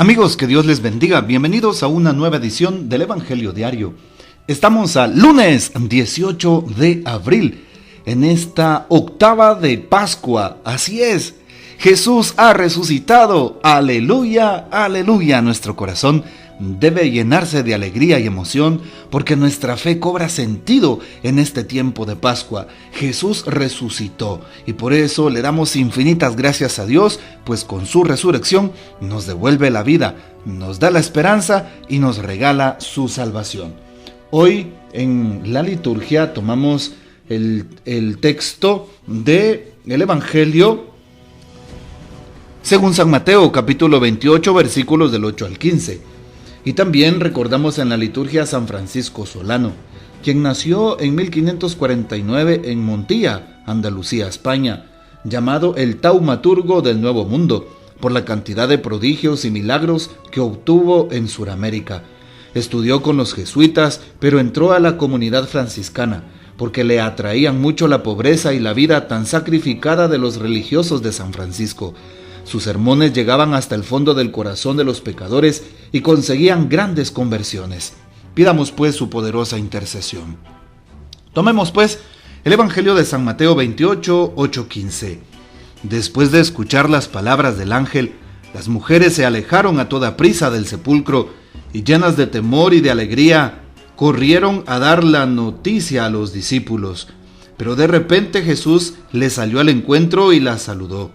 Amigos, que Dios les bendiga. Bienvenidos a una nueva edición del Evangelio Diario. Estamos a lunes 18 de abril, en esta octava de Pascua. Así es, Jesús ha resucitado. Aleluya, aleluya. Nuestro corazón debe llenarse de alegría y emoción porque nuestra fe cobra sentido en este tiempo de Pascua. Jesús resucitó y por eso le damos infinitas gracias a Dios, pues con su resurrección nos devuelve la vida, nos da la esperanza y nos regala su salvación. Hoy en la liturgia tomamos el texto del Evangelio según San Mateo, capítulo 28, versículos del 8 al 15. Y también recordamos en la liturgia a San Francisco Solano, quien nació en 1549 en Montilla, Andalucía, España, llamado el taumaturgo del Nuevo Mundo, por la cantidad de prodigios y milagros que obtuvo en Suramérica. Estudió con los jesuitas, pero entró a la comunidad franciscana, porque le atraían mucho la pobreza y la vida tan sacrificada de los religiosos de San Francisco. Sus sermones llegaban hasta el fondo del corazón de los pecadores y conseguían grandes conversiones. Pidamos pues su poderosa intercesión. Tomemos pues el Evangelio de San Mateo 28, 8-15. Después de escuchar las palabras del ángel, las mujeres se alejaron a toda prisa del sepulcro y llenas de temor y de alegría, corrieron a dar la noticia a los discípulos. Pero de repente Jesús les salió al encuentro y las saludó.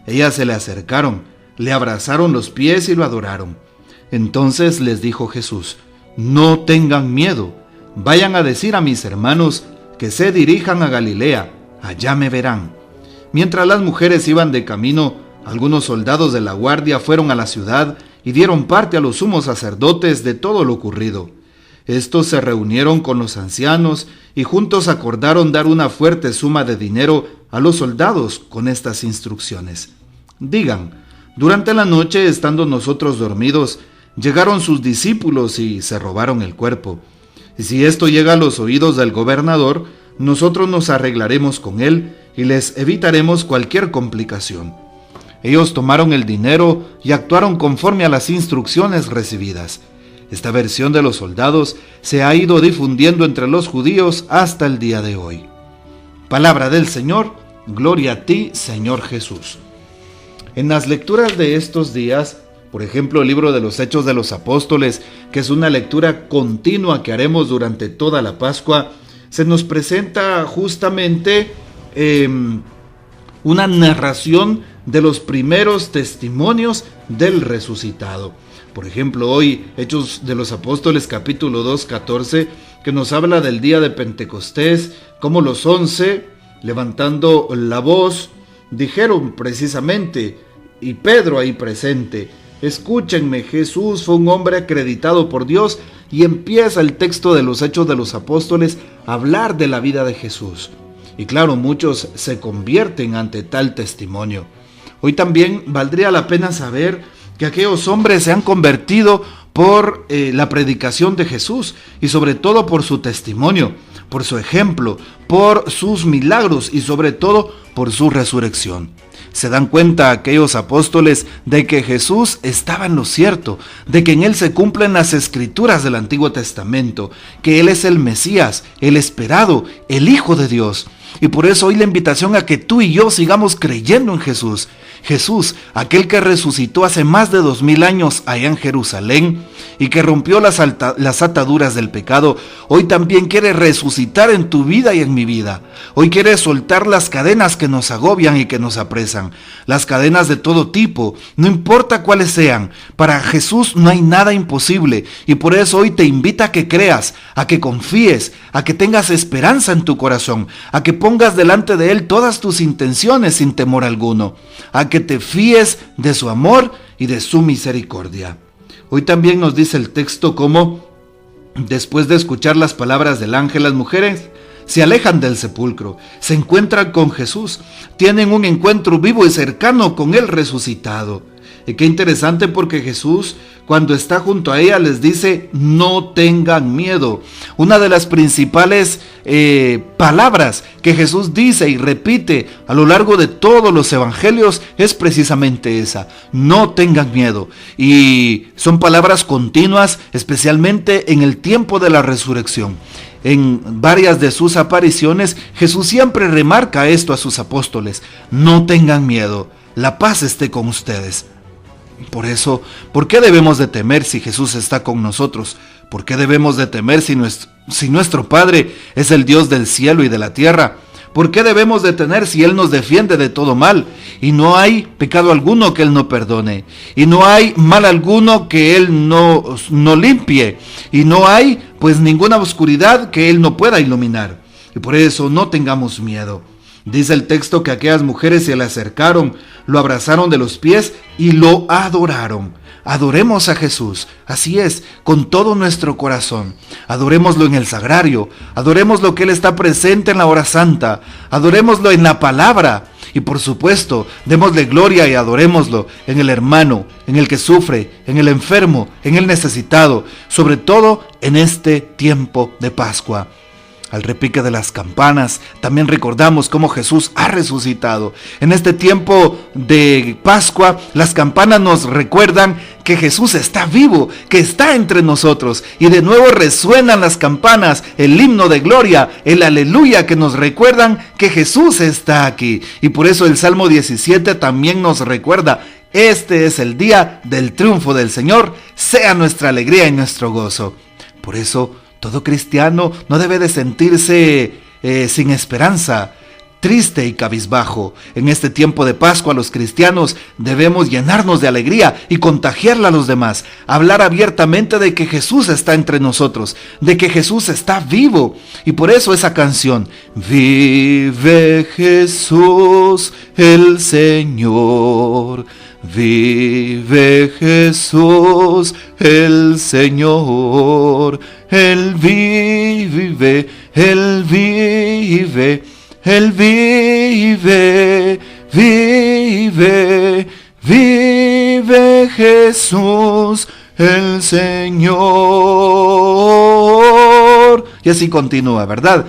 Ellas se le acercaron, le abrazaron los pies y lo adoraron. Entonces les dijo Jesús: no tengan miedo, vayan a decir a mis hermanos que se dirijan a Galilea, allá me verán. Mientras las mujeres iban de camino, algunos soldados de la guardia fueron a la ciudad y dieron parte a los sumos sacerdotes de todo lo ocurrido. Estos se reunieron con los ancianos y juntos acordaron dar una fuerte suma de dinero a los soldados con estas instrucciones: digan, durante la noche, estando nosotros dormidos, llegaron sus discípulos y se robaron el cuerpo. Y si esto llega a los oídos del gobernador, nosotros nos arreglaremos con él y les evitaremos cualquier complicación. Ellos tomaron el dinero y actuaron conforme a las instrucciones recibidas. Esta versión de los soldados se ha ido difundiendo entre los judíos hasta el día de hoy. Palabra del Señor, gloria a ti, Señor Jesús. En las lecturas de estos días, por ejemplo, el libro de los Hechos de los Apóstoles, que es una lectura continua que haremos durante toda la Pascua, se nos presenta justamente una narración de los primeros testimonios del resucitado. Por ejemplo, hoy, Hechos de los Apóstoles, capítulo 2, 14, que nos habla del día de Pentecostés, como los 11, levantando la voz, dijeron precisamente, y Pedro ahí presente: escúchenme, Jesús fue un hombre acreditado por Dios. Y empieza el texto de los Hechos de los Apóstoles a hablar de la vida de Jesús. Y claro, muchos se convierten ante tal testimonio. Hoy también valdría la pena saber que aquellos hombres se han convertido por la predicación de Jesús y sobre todo por su testimonio, por su ejemplo, por sus milagros y sobre todo por su resurrección. Se dan cuenta aquellos apóstoles de que Jesús estaba en lo cierto, de que en Él se cumplen las escrituras del Antiguo Testamento, que Él es el Mesías, el esperado, el Hijo de Dios. Y por eso hoy la invitación a que tú y yo sigamos creyendo en Jesús. Jesús, aquel que resucitó hace más de 2000 años allá en Jerusalén y que rompió las ataduras del pecado, hoy también quiere resucitar en tu vida y en mi vida. Hoy quiere soltar las cadenas que nos agobian y que nos apresan. Las cadenas de todo tipo, no importa cuáles sean. Para Jesús no hay nada imposible y por eso hoy te invita a que creas, a que confíes, a que tengas esperanza en tu corazón, a que pongas delante de Él todas tus intenciones sin temor alguno, a que te fíes de su amor y de su misericordia. Hoy también nos dice el texto cómo, después de escuchar las palabras del ángel, las mujeres se alejan del sepulcro, se encuentran con Jesús, tienen un encuentro vivo y cercano con el resucitado. Y qué interesante, porque Jesús, cuando está junto a ella, les dice: no tengan miedo. Una de las principales palabras que Jesús dice y repite a lo largo de todos los evangelios es precisamente esa: no tengan miedo. Y son palabras continuas, especialmente en el tiempo de la resurrección. En varias de sus apariciones, Jesús siempre remarca esto a sus apóstoles: no tengan miedo, la paz esté con ustedes. Por eso, ¿por qué debemos de temer si Jesús está con nosotros? ¿Por qué debemos de temer si nuestro Padre es el Dios del cielo y de la tierra? ¿Por qué debemos de temer si Él nos defiende de todo mal? Y no hay pecado alguno que Él no perdone. Y no hay mal alguno que Él no limpie. Y no hay pues ninguna oscuridad que Él no pueda iluminar. Y por eso no tengamos miedo. Dice el texto que aquellas mujeres se le acercaron, lo abrazaron de los pies y lo adoraron. Adoremos a Jesús, así es, con todo nuestro corazón. Adorémoslo en el sagrario, adorémoslo que Él está presente en la hora santa, adorémoslo en la palabra. Y por supuesto, démosle gloria y adorémoslo en el hermano, en el que sufre, en el enfermo, en el necesitado, sobre todo en este tiempo de Pascua. Al repique de las campanas, también recordamos cómo Jesús ha resucitado. En este tiempo de Pascua, las campanas nos recuerdan que Jesús está vivo, que está entre nosotros. Y de nuevo resuenan las campanas, el himno de gloria, el aleluya, que nos recuerdan que Jesús está aquí. Y por eso el Salmo 17 también nos recuerda: este es el día del triunfo del Señor, sea nuestra alegría y nuestro gozo. Por eso, todo cristiano no debe de sentirse sin esperanza, triste y cabizbajo. En este tiempo de Pascua, los cristianos debemos llenarnos de alegría y contagiarla a los demás. Hablar abiertamente de que Jesús está entre nosotros, de que Jesús está vivo. Y por eso esa canción: vive Jesús el Señor. Vive Jesús el Señor, Él vive, Él vive, Él vive, vive, vive Jesús el Señor. Y así continúa, ¿verdad?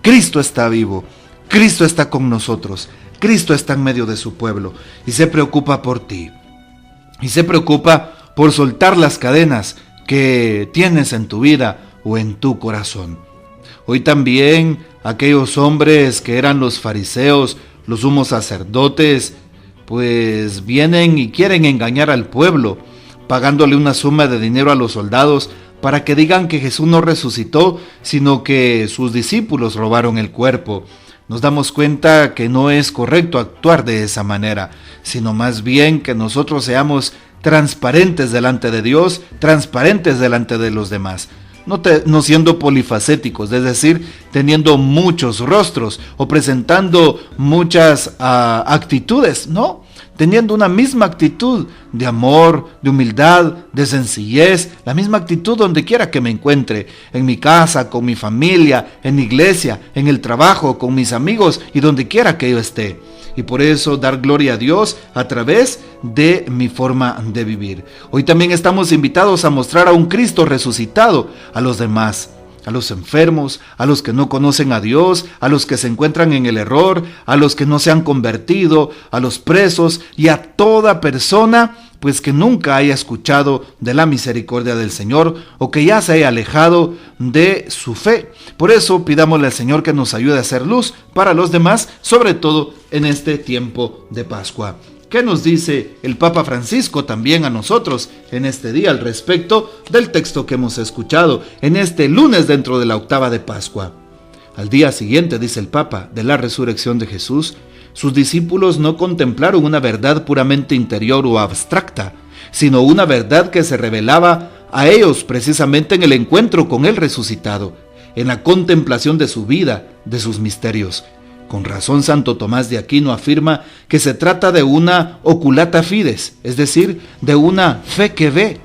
Cristo está vivo, Cristo está con nosotros. Cristo está en medio de su pueblo y se preocupa por ti. Y se preocupa por soltar las cadenas que tienes en tu vida o en tu corazón. Hoy también aquellos hombres que eran los fariseos, los sumos sacerdotes, pues vienen y quieren engañar al pueblo, pagándole una suma de dinero a los soldados para que digan que Jesús no resucitó, sino que sus discípulos robaron el cuerpo. Nos damos cuenta que no es correcto actuar de esa manera, sino más bien que nosotros seamos transparentes delante de Dios, transparentes delante de los demás. No siendo polifacéticos, es decir, teniendo muchos rostros o presentando muchas actitudes, no. Teniendo una misma actitud de amor, de humildad, de sencillez, la misma actitud donde quiera que me encuentre, en mi casa, con mi familia, en mi iglesia, en el trabajo, con mis amigos y donde quiera que yo esté. Y por eso dar gloria a Dios a través de mi forma de vivir. Hoy también estamos invitados a mostrar a un Cristo resucitado a los demás, a los enfermos, a los que no conocen a Dios, a los que se encuentran en el error, a los que no se han convertido, a los presos y a toda persona pues que nunca haya escuchado de la misericordia del Señor o que ya se haya alejado de su fe. Por eso pidámosle al Señor que nos ayude a hacer luz para los demás, sobre todo en este tiempo de Pascua. ¿Qué nos dice el Papa Francisco también a nosotros en este día al respecto del texto que hemos escuchado en este lunes dentro de la octava de Pascua? Al día siguiente, dice el Papa, de la resurrección de Jesús, sus discípulos no contemplaron una verdad puramente interior o abstracta, sino una verdad que se revelaba a ellos precisamente en el encuentro con el resucitado, en la contemplación de su vida, de sus misterios. Con razón, Santo Tomás de Aquino afirma que se trata de una oculata fides, es decir, de una fe que ve.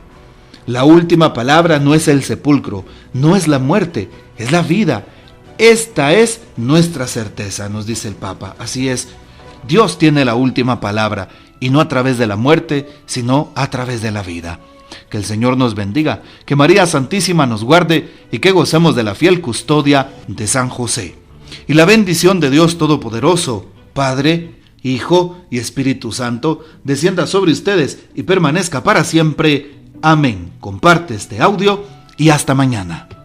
La última palabra no es el sepulcro, no es la muerte, es la vida. Esta es nuestra certeza, nos dice el Papa. Así es, Dios tiene la última palabra y no a través de la muerte, sino a través de la vida. Que el Señor nos bendiga, que María Santísima nos guarde y que gocemos de la fiel custodia de San José. Y la bendición de Dios Todopoderoso, Padre, Hijo y Espíritu Santo, descienda sobre ustedes y permanezca para siempre. Amén. Comparte este audio y hasta mañana.